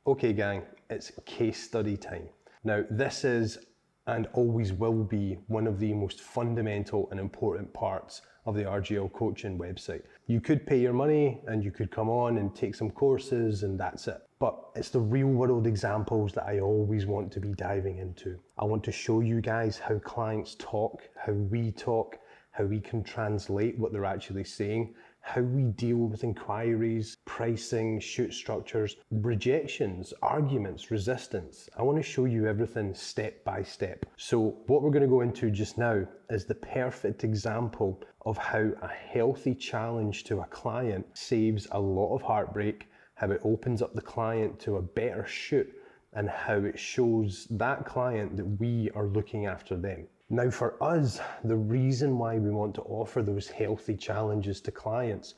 Okay gang, it's case study time. Now this is and always will be one of the most fundamental and important parts of the RGL coaching website. You could pay your money and you could come on and take some courses and that's it. But it's the real world examples that I always want to be diving into. I want to show you guys how clients talk, how we talk, how we can translate what they're actually saying, how we deal with inquiries, pricing, shoot structures, rejections, arguments, resistance. I want to show you everything step by step. So what we're going to go into just now is the perfect example of how a healthy challenge to a client saves a lot of heartbreak, how it opens up the client to a better shoot, and how it shows that client that we are looking after them. Now for us, the reason why we want to offer those healthy challenges to clients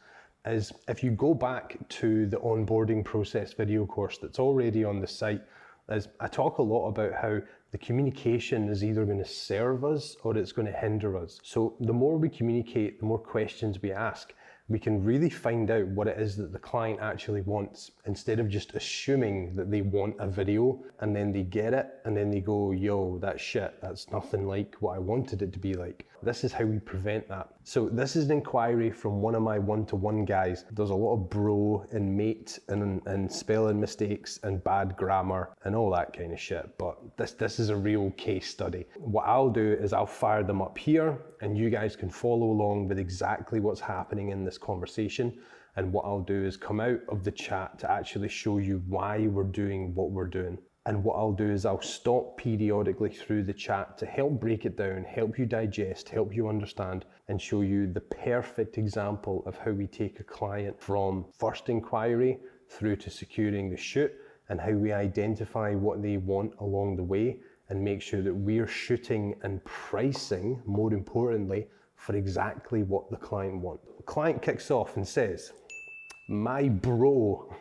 is if you go back to the onboarding process video course that's already on the site, as I talk a lot about how the communication is either going to serve us or it's going to hinder us. So the more we communicate, the more questions we ask, we can really find out what it is that the client actually wants instead of just assuming that they want a video and then they get it and then they go, yo, that's shit, that's nothing like what I wanted it to be like. This is how we prevent that. So this is an inquiry from one of my one-to-one guys. There's a lot of bro and mate and spelling mistakes and bad grammar and all that kind of shit, but this is a real case study. What I'll do is I'll fire them up here and you guys can follow along with exactly what's happening in this conversation. And what I'll do is come out of the chat to actually show you why we're doing what we're doing. And what I'll do is I'll stop periodically through the chat to help break it down, help you digest, help you understand, and show you the perfect example of how we take a client from first inquiry through to securing the shoot, and how we identify what they want along the way and make sure that we're shooting and pricing, more importantly, for exactly what the client wants. The client kicks off and says, my bro,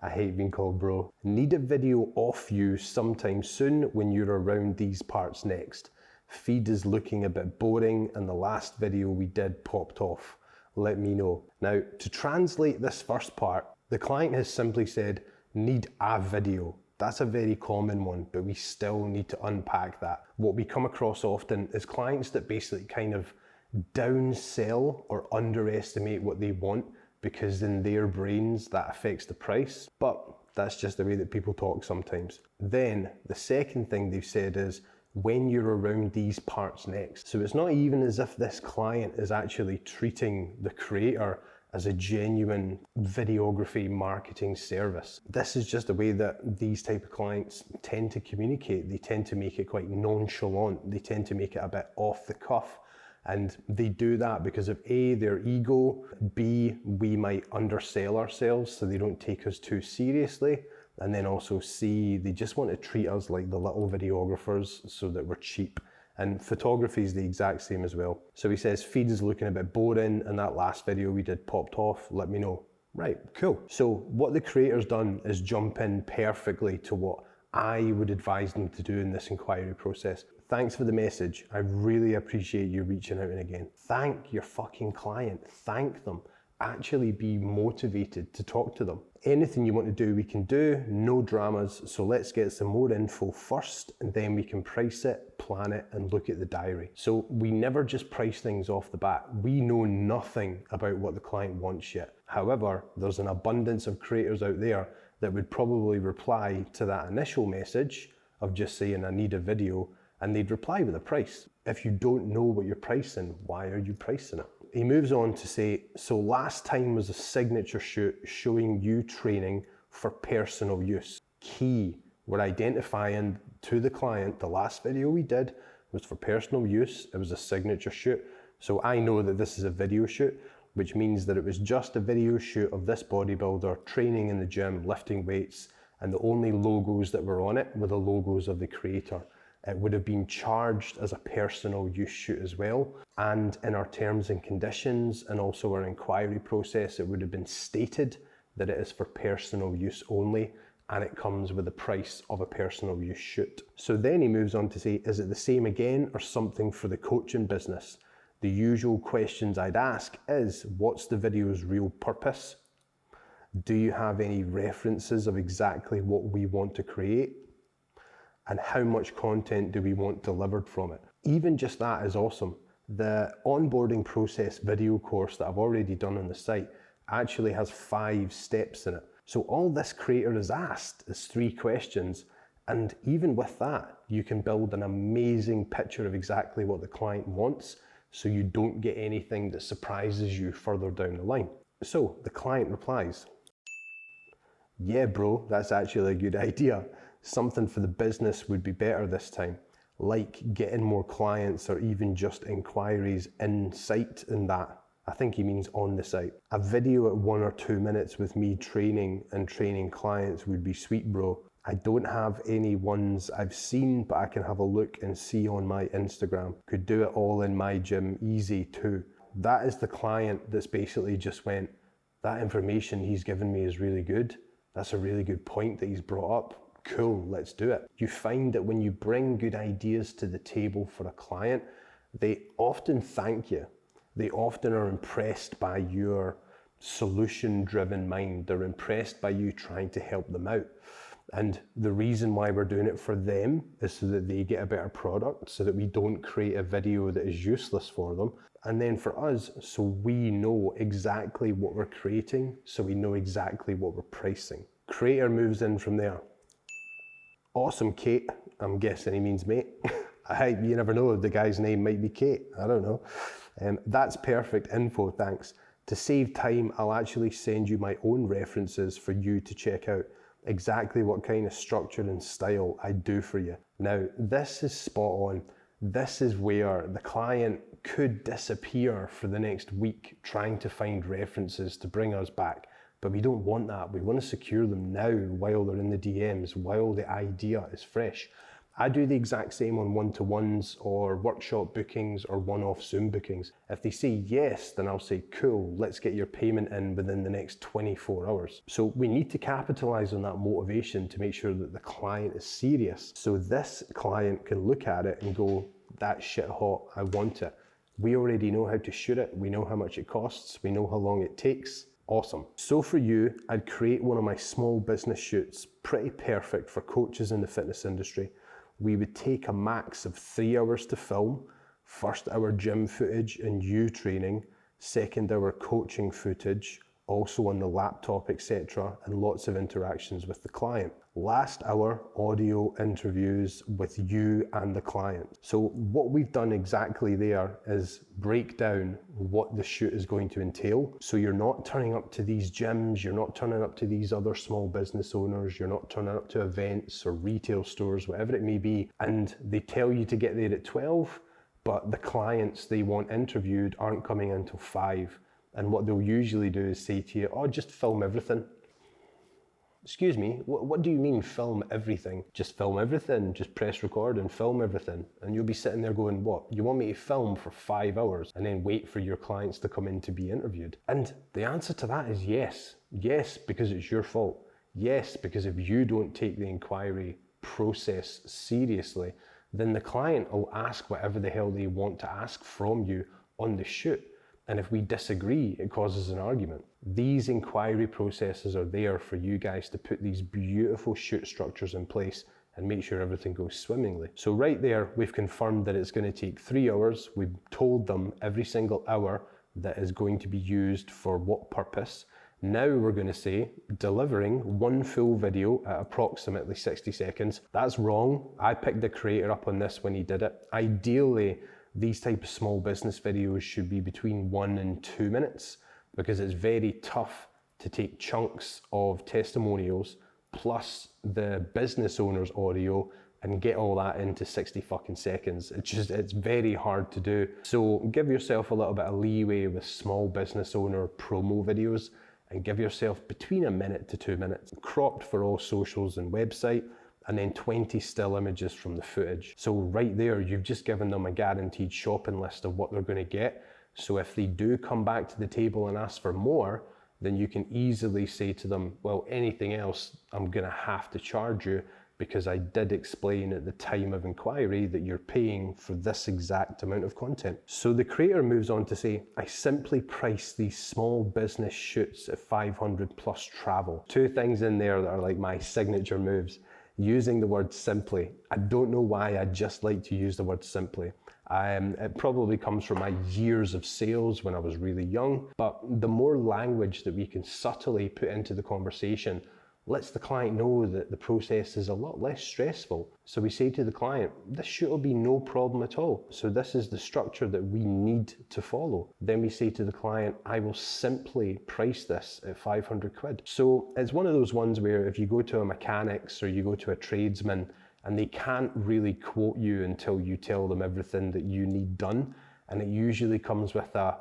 I hate being called bro, need a video off you sometime soon when you're around these parts next. Feed is looking a bit boring and the last video we did popped off. Let me know. Now, to translate this first part, the client has simply said, need a video. That's a very common one, but we still need to unpack that. What we come across often is clients that basically kind of downsell or underestimate what they want because in their brains that affects the price, but that's just the way that people talk sometimes. Then the second thing they've said is when you're around these parts next. So it's not even as if this client is actually treating the creator as a genuine videography marketing service. This is just the way that these type of clients tend to communicate. They tend to make it quite nonchalant. They tend to make it a bit off the cuff. And they do that because of A, their ego, B, we might undersell ourselves so they don't take us too seriously, and then also C, they just want to treat us like the little videographers so that we're cheap. And photography is the exact same as well. So he says, feed is looking a bit boring and that last video we did popped off, let me know. Right, cool. So what the creator's done is jump in perfectly to what I would advise them to do in this inquiry process. Thanks for the message. I really appreciate you reaching out and again. Thank your fucking client. Thank them. Actually be motivated to talk to them. Anything you want to do, we can do. No dramas. So let's get some more info first and then we can price it, plan it, and look at the diary. So we never just price things off the bat. We know nothing about what the client wants yet. However, there's an abundance of creators out there that would probably reply to that initial message of just saying, I need a video, and they'd reply with a price. If you don't know what you're pricing, why are you pricing it? He moves on to say, so last time was a signature shoot showing you training for personal use. Key, we're identifying to the client, the last video we did was for personal use. It was a signature shoot. So I know that this is a video shoot, which means that it was just a video shoot of this bodybuilder training in the gym, lifting weights, and the only logos that were on it were the logos of the creator. It would have been charged as a personal use shoot as well. And in our terms and conditions and also our inquiry process, it would have been stated that it is for personal use only, and it comes with the price of a personal use shoot. So then he moves on to say, is it the same again or something for the coaching business? The usual questions I'd ask is, what's the video's real purpose? Do you have any references of exactly what we want to create? And how much content do we want delivered from it? Even just that is awesome. The onboarding process video course that I've already done on the site actually has 5 steps in it. So all this creator is asked is 3 questions. And even with that, you can build an amazing picture of exactly what the client wants, so you don't get anything that surprises you further down the line. So the client replies, "Yeah, bro, that's actually a good idea. Something for the business would be better this time, like getting more clients or even just inquiries in site and that." I think he means on the site. "A video at 1 or 2 minutes with me training clients would be sweet, bro. I don't have any ones I've seen, but I can have a look and see on my Instagram. Could do it all in my gym, easy too." That is the client that's basically just went, that information he's given me is really good. That's a really good point that he's brought up. Cool, let's do it. You find that when you bring good ideas to the table for a client, they often thank you. They often are impressed by your solution-driven mind. They're impressed by you trying to help them out. And the reason why we're doing it for them is so that they get a better product, so that we don't create a video that is useless for them. And then for us, so we know exactly what we're creating, so we know exactly what we're pricing. Creator moves in from there. "Awesome, Kate." I'm guessing he means mate. You never know, the guy's name might be Kate, I don't know. "That's perfect info, thanks. To save time, I'll actually send you my own references for you to check out exactly what kind of structure and style I do for you." Now, this is spot on. This is where the client could disappear for the next week trying to find references to bring us back. But we don't want that. We want to secure them now while they're in the DMs, while the idea is fresh. I do the exact same on one-to-ones or workshop bookings or one-off Zoom bookings. If they say yes, then I'll say, cool, let's get your payment in within the next 24 hours. So we need to capitalize on that motivation to make sure that the client is serious. So this client can look at it and go, "That's shit hot, I want it." We already know how to shoot it. We know how much it costs. We know how long it takes. Awesome. So for you, I'd create one of my small business shoots, pretty perfect for coaches in the fitness industry. We would take a max of 3 hours to film. First hour gym footage and you training, second hour coaching footage, also on the laptop, etc., and lots of interactions with the client. Last hour, audio interviews with you and the client. So what we've done exactly there is break down what the shoot is going to entail. So you're not turning up to these gyms, you're not turning up to these other small business owners, you're not turning up to events or retail stores, whatever it may be, and they tell you to get there at 12, but the clients they want interviewed aren't coming until 5. And what they'll usually do is say to you, "Oh, just film everything." Excuse me, what do you mean film everything? Just film everything, just press record and film everything. And you'll be sitting there going, what? You want me to film for 5 hours and then wait for your clients to come in to be interviewed? And the answer to that is yes. Yes, because it's your fault. Yes, because if you don't take the inquiry process seriously, then the client will ask whatever the hell they want to ask from you on the shoot. And if we disagree, it causes an argument. These inquiry processes are there for you guys to put these beautiful shoot structures in place and make sure everything goes swimmingly. So right there, we've confirmed that it's going to take 3 hours. We've told them every single hour that is going to be used for what purpose. Now we're going to say delivering one full video at approximately 60 seconds. That's wrong. I picked the creator up on this when he did it. Ideally, these type of small business videos should be between 1 and 2 minutes because it's very tough to take chunks of testimonials plus the business owner's audio and get all that into 60 fucking seconds. It's very hard to do. So give yourself a little bit of leeway with small business owner promo videos and give yourself between 1 minute to 2 minutes, cropped for all socials and website, and then 20 still images from the footage. So right there, you've just given them a guaranteed shopping list of what they're going to get. So if they do come back to the table and ask for more, then you can easily say to them, well, anything else, I'm gonna have to charge you because I did explain at the time of inquiry that you're paying for this exact amount of content. So the creator moves on to say, I simply price these small business shoots at 500 plus travel. Two things in there that are like my signature moves. Using the word simply. I don't know why, I just like to use the word simply. It probably comes from my years of sales when I was really young, but the more language that we can subtly put into the conversation lets the client know that the process is a lot less stressful. So we say to the client, this shoot will be no problem at all. So this is the structure that we need to follow. Then we say to the client, I will simply price this at 500 quid. So it's one of those ones where if you go to a mechanics or you go to a tradesman and they can't really quote you until you tell them everything that you need done, and it usually comes with a,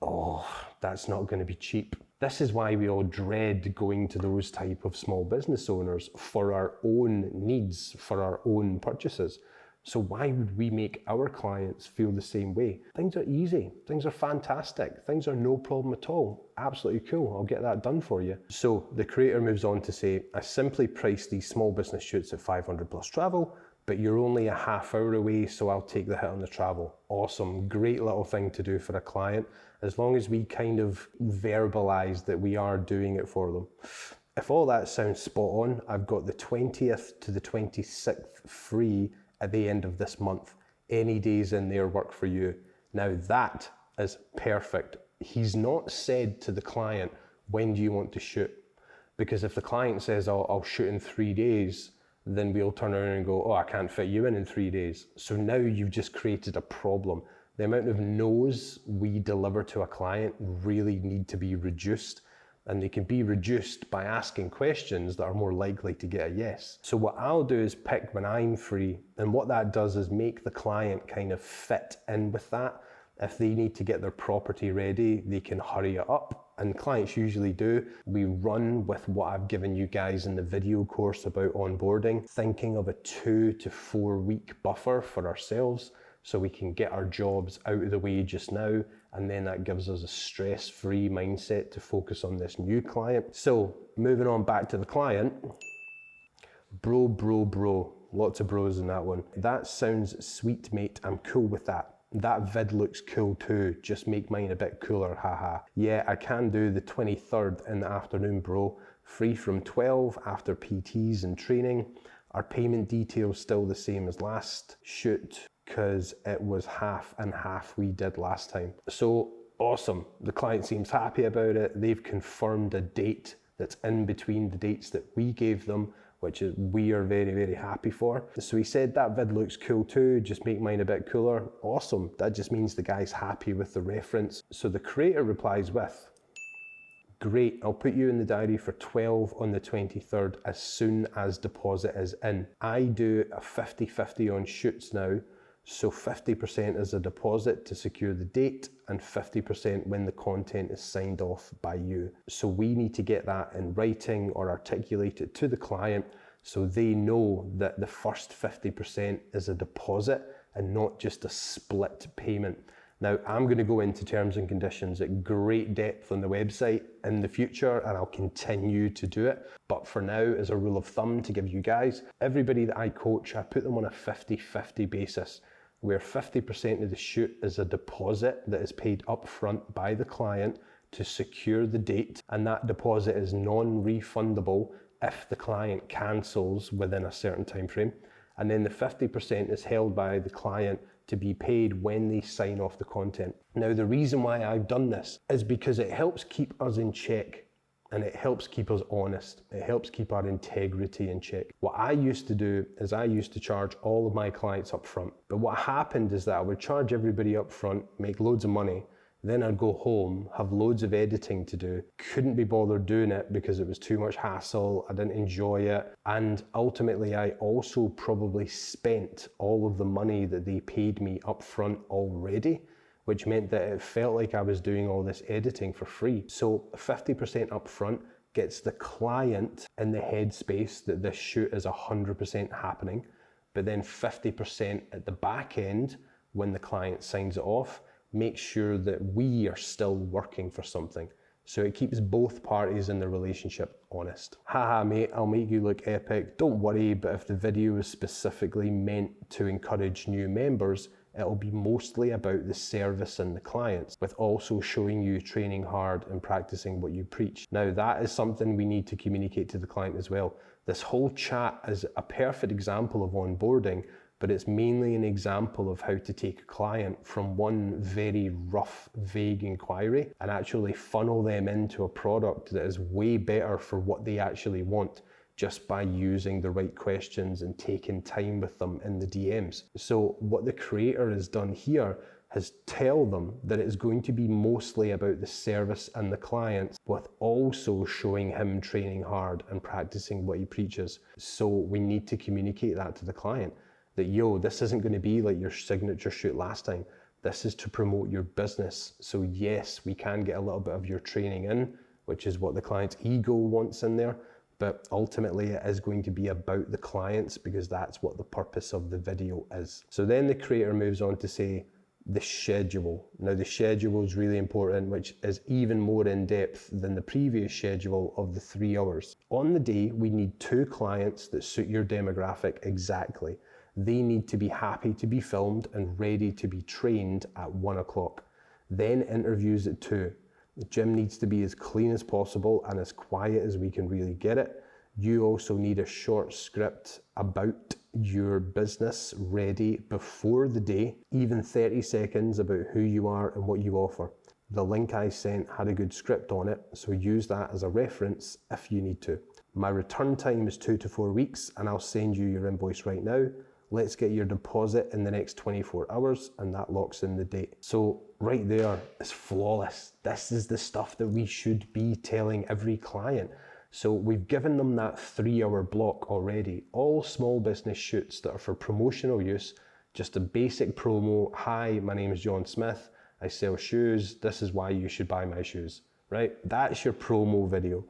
oh, that's not going to be cheap. This is why we all dread going to those type of small business owners for our own needs, for our own purchases. So why would we make our clients feel the same way? Things are easy, things are fantastic, things are no problem at all. Absolutely cool, I'll get that done for you. So the creator moves on to say, I simply price these small business shoots at 500 plus travel, but you're only a half hour away, so I'll take the hit on the travel. Awesome, great little thing to do for a client, as long as we kind of verbalize that we are doing it for them. If all that sounds spot on, I've got the 20th to the 26th free at the end of this month. Any days in there work for you. Now that is perfect. He's not said to the client, when do you want to shoot? Because if the client says, I'll shoot in 3 days, then we'll turn around and go, oh, I can't fit you in 3 days. So now you've just created a problem. The amount of no's we deliver to a client really need to be reduced, and they can be reduced by asking questions that are more likely to get a yes. So what I'll do is pick when I'm free, and what that does is make the client kind of fit in with that. If they need to get their property ready, they can hurry it up, and clients usually do. We run with what I've given you guys in the video course about onboarding, thinking of a 2 to 4 week buffer for ourselves so we can get our jobs out of the way just now, and then that gives us a stress-free mindset to focus on this new client. So moving on back to the client, bro. Lots of bros in that one. That sounds sweet, mate. I'm cool with that. That vid looks cool too, just make mine a bit cooler, haha. Yeah, I can do the 23rd in the afternoon, bro. Free from 12 after PTs and training. Our payment details still the same as last shoot, because it was half and half we did last time. So awesome, the client seems happy about it. They've confirmed a date that's in between the dates that we gave them, which is we are very happy for. So he said that vid looks cool too, just make mine a bit cooler. Awesome, that just means the guy's happy with the reference. So the creator replies with, great, I'll put you in the diary for 12 on the 23rd as soon as deposit is in. I do a 50-50 on shoots now, so 50% is a deposit to secure the date and 50% when the content is signed off by you. So we need to get that in writing or articulate it to the client so they know that the first 50% is a deposit and not just a split payment. Now, I'm going to go into terms and conditions at great depth on the website in the future, and I'll continue to do it. But for now, as a rule of thumb to give you guys, everybody that I coach, I put them on a 50-50 basis, where 50% of the shoot is a deposit that is paid upfront by the client to secure the date, and that deposit is non-refundable if the client cancels within a certain time frame. And then the 50% is held by the client to be paid when they sign off the content. Now, the reason why I've done this is because it helps keep us in check, and it helps keep us honest. It helps keep our integrity in check. What I used to do is I used to charge all of my clients up front. But what happened is that I would charge everybody up front, make loads of money, then I'd go home, have loads of editing to do, couldn't be bothered doing it because it was too much hassle, I didn't enjoy it, and ultimately I also probably spent all of the money that they paid me up front already, which meant that it felt like I was doing all this editing for free. So 50% upfront gets the client in the headspace that this shoot is 100% happening, but then 50% at the back end, when the client signs it off, make sure that we are still working for something. So it keeps both parties in the relationship honest. Haha mate, I'll make you look epic. Don't worry, but if the video is specifically meant to encourage new members, it'll be mostly about the service and the clients, with also showing you training hard and practicing what you preach. Now that is something we need to communicate to the client as well. This whole chat is a perfect example of onboarding, but it's mainly an example of how to take a client from one very rough, vague inquiry and actually funnel them into a product that is way better for what they actually want, just by using the right questions and taking time with them in the DMs. So what the creator has done here is tell them that it's going to be mostly about the service and the clients, with also showing him training hard and practicing what he preaches. So we need to communicate that to the client, that yo, this isn't going to be like your signature shoot last time. This is to promote your business. So yes, we can get a little bit of your training in, which is what the client's ego wants in there, but ultimately it is going to be about the clients, because that's what the purpose of the video is. So then the creator moves on to say the schedule. Now the schedule is really important, which is even more in depth than the previous schedule of the 3 hours. On the day, we need 2 clients that suit your demographic exactly. They need to be happy to be filmed and ready to be trained at 1 o'clock. Then interviews at 2. The gym needs to be as clean as possible and as quiet as we can really get it. You also need a short script about your business ready before the day, even 30 seconds about who you are and what you offer. The link I sent had a good script on it, so use that as a reference if you need to. My return time is 2 to 4 weeks, and I'll send you your invoice right now. Let's get your deposit in the next 24 hours, and that locks in the date. So right there is flawless. This is the stuff that we should be telling every client. So we've given them that 3-hour block already. All small business shoots that are for promotional use, just a basic promo. Hi, my name is John Smith. I sell shoes. This is why you should buy my shoes. Right? That's your promo video.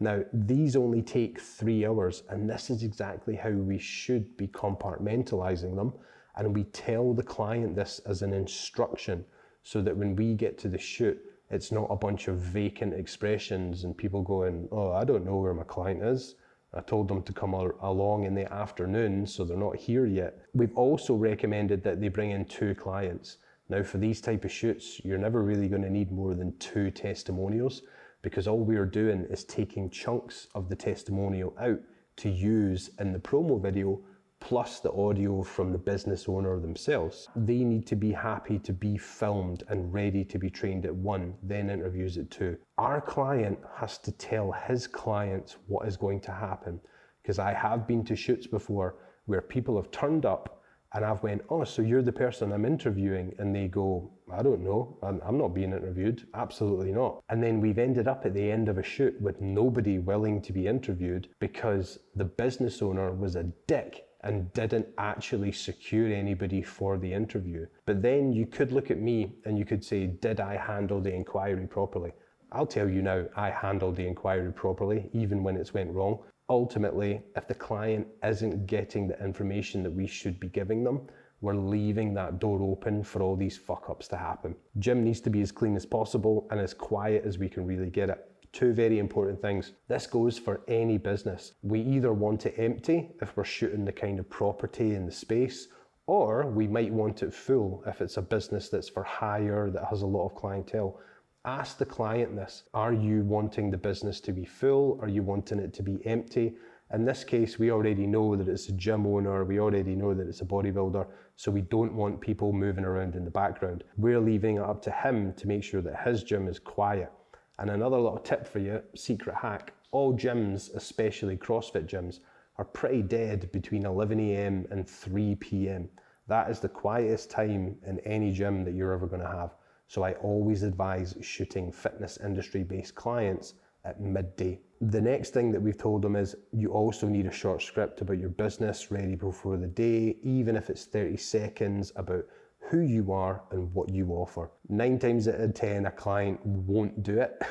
Now, these only take 3 hours, and this is exactly how we should be compartmentalizing them. And we tell the client this as an instruction, so that when we get to the shoot, it's not a bunch of vacant expressions and people going, oh, I don't know where my client is. I told them to come along in the afternoon, so they're not here yet. We've also recommended that they bring in 2 clients. Now for these type of shoots, you're never really going to need more than 2 testimonials, because all we are doing is taking chunks of the testimonial out to use in the promo video, plus the audio from the business owner themselves. They need to be happy to be filmed and ready to be trained at 1, then interviews at 2. Our client has to tell his clients what is going to happen, because I have been to shoots before where people have turned up and I've went, oh, so you're the person I'm interviewing? And they go, I don't know, I'm not being interviewed, absolutely not. And then we've ended up at the end of a shoot with nobody willing to be interviewed because the business owner was a dick and didn't actually secure anybody for the interview. But then you could look at me and you could say, did I handle the inquiry properly? I'll tell you now, I handled the inquiry properly, even when it's went wrong. Ultimately, if the client isn't getting the information that we should be giving them, we're leaving that door open for all these fuck-ups to happen. Gym needs to be as clean as possible and as quiet as we can really get it. 2 very important things. This goes for any business. We either want it empty if we're shooting the kind of property in the space, or we might want it full if it's a business that's for hire that has a lot of clientele. Ask the client this. Are you wanting the business to be full? Are you wanting it to be empty? In this case, we already know that it's a gym owner. We already know that it's a bodybuilder. So we don't want people moving around in the background. We're leaving it up to him to make sure that his gym is quiet. And another little tip for you, secret hack, all gyms, especially CrossFit gyms, are pretty dead between 11 a.m. and 3 p.m. That is the quietest time in any gym that you're ever going to have. So I always advise shooting fitness industry-based clients at midday. The next thing that we've told them is you also need a short script about your business ready before the day, even if it's 30 seconds about who you are and what you offer. 9 times out of 10, a client won't do it.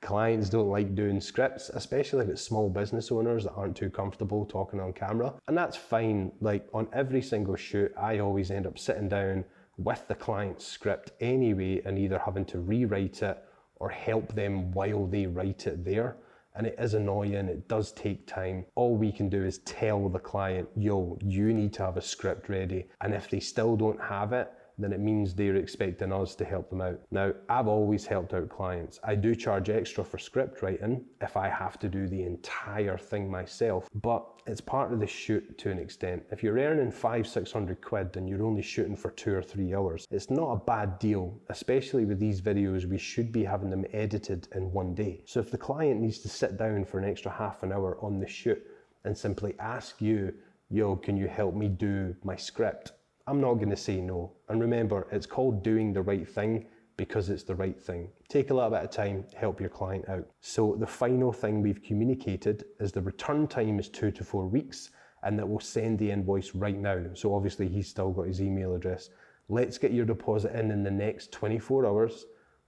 Clients don't like doing scripts, especially if it's small business owners that aren't too comfortable talking on camera. And that's fine. Like on every single shoot, I always end up sitting down with the client's script anyway and either having to rewrite it or help them while they write it there. And it is annoying, it does take time. All we can do is tell the client, yo, you need to have a script ready. And if they still don't have it, then it means they're expecting us to help them out. Now, I've always helped out clients. I do charge extra for script writing if I have to do the entire thing myself, but it's part of the shoot to an extent. If you're earning 500-600 quid and you're only shooting for 2 or 3 hours, it's not a bad deal, especially with these videos. We should be having them edited in one day. So if the client needs to sit down for an extra half an hour on the shoot and simply ask you, yo, can you help me do my script? I'm not going to say no. And remember, it's called doing the right thing because it's the right thing. Take a little bit of time, help your client out. So the final thing we've communicated is the return time is 2 to 4 weeks, and that we'll send the invoice right now. So obviously he's still got his email address. Let's get your deposit in the next 24 hours,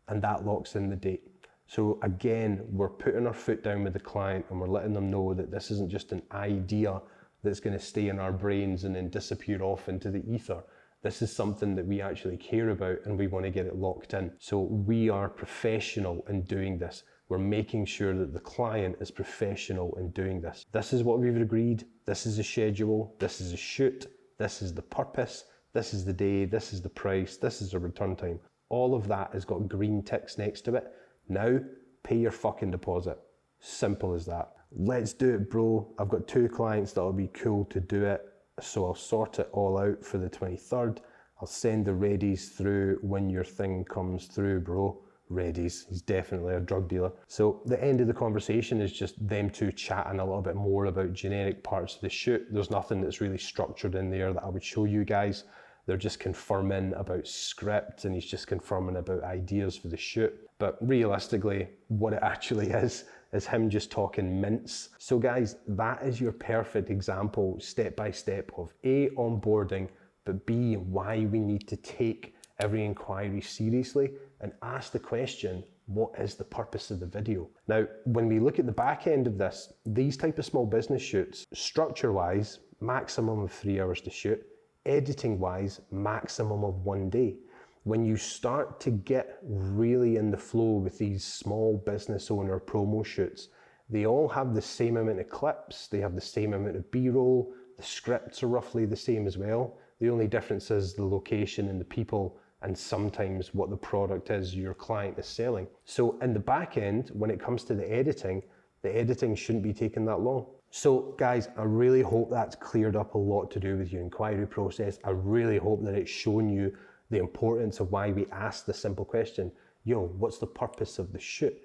and that locks in the date. So again, we're putting our foot down with the client and we're letting them know that this isn't just an idea that's going to stay in our brains and then disappear off into the ether. This is something that we actually care about and we want to get it locked in. So we are professional in doing this. We're making sure that the client is professional in doing this. This is what we've agreed. This is a schedule. This is a shoot. This is the purpose. This is the day. This is the price. This is the return time. All of that has got green ticks next to it. Now, pay your fucking deposit. Simple as that. Let's do it, bro. I've got 2 clients that'll be cool to do it. So I'll sort it all out for the 23rd. I'll send the readies through when your thing comes through, bro. Readies, he's definitely a drug dealer. So the end of the conversation is just them 2 chatting a little bit more about generic parts of the shoot. There's nothing that's really structured in there that I would show you guys. They're just confirming about script and he's just confirming about ideas for the shoot. But realistically, what it actually is him just talking mince. So guys, that is your perfect example, step by step, of A, onboarding, but B, why we need to take every inquiry seriously and ask the question, what is the purpose of the video? Now, when we look at the back end of this, these type of small business shoots, structure-wise, maximum of 3 hours to shoot, editing-wise, maximum of 1 day. When you start to get really in the flow with these small business owner promo shoots, they all have the same amount of clips, they have the same amount of B-roll, the scripts are roughly the same as well. The only difference is the location and the people, and sometimes what the product is your client is selling. So in the back end, when it comes to the editing shouldn't be taking that long. So guys, I really hope that's cleared up a lot to do with your inquiry process. I really hope that it's shown you the importance of why we ask the simple question, yo, what's the purpose of the shoot?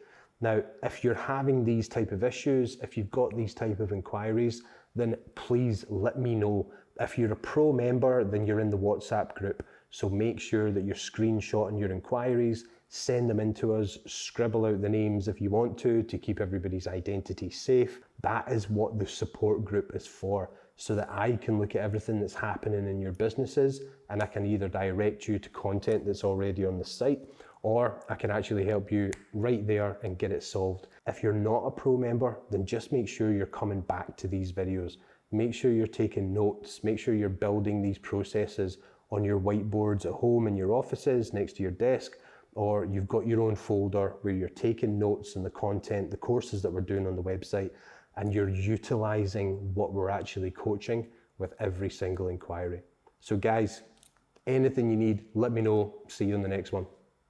Now, if you're having these type of issues, if you've got these type of inquiries, then please let me know. If you're a pro member, then you're in the WhatsApp group. So make sure that you're screenshotting your inquiries, send them in to us, scribble out the names if you want to keep everybody's identity safe. That is what the support group is for, so that I can look at everything that's happening in your businesses and I can either direct you to content that's already on the site, or I can actually help you right there and get it solved. If you're not a pro member, then just make sure you're coming back to these videos. Make sure you're taking notes, make sure you're building these processes on your whiteboards at home in your offices, next to your desk, or you've got your own folder where you're taking notes on the content, the courses that we're doing on the website, and you're utilizing what we're actually coaching with every single inquiry. So guys, anything you need, let me know. See you in the next one.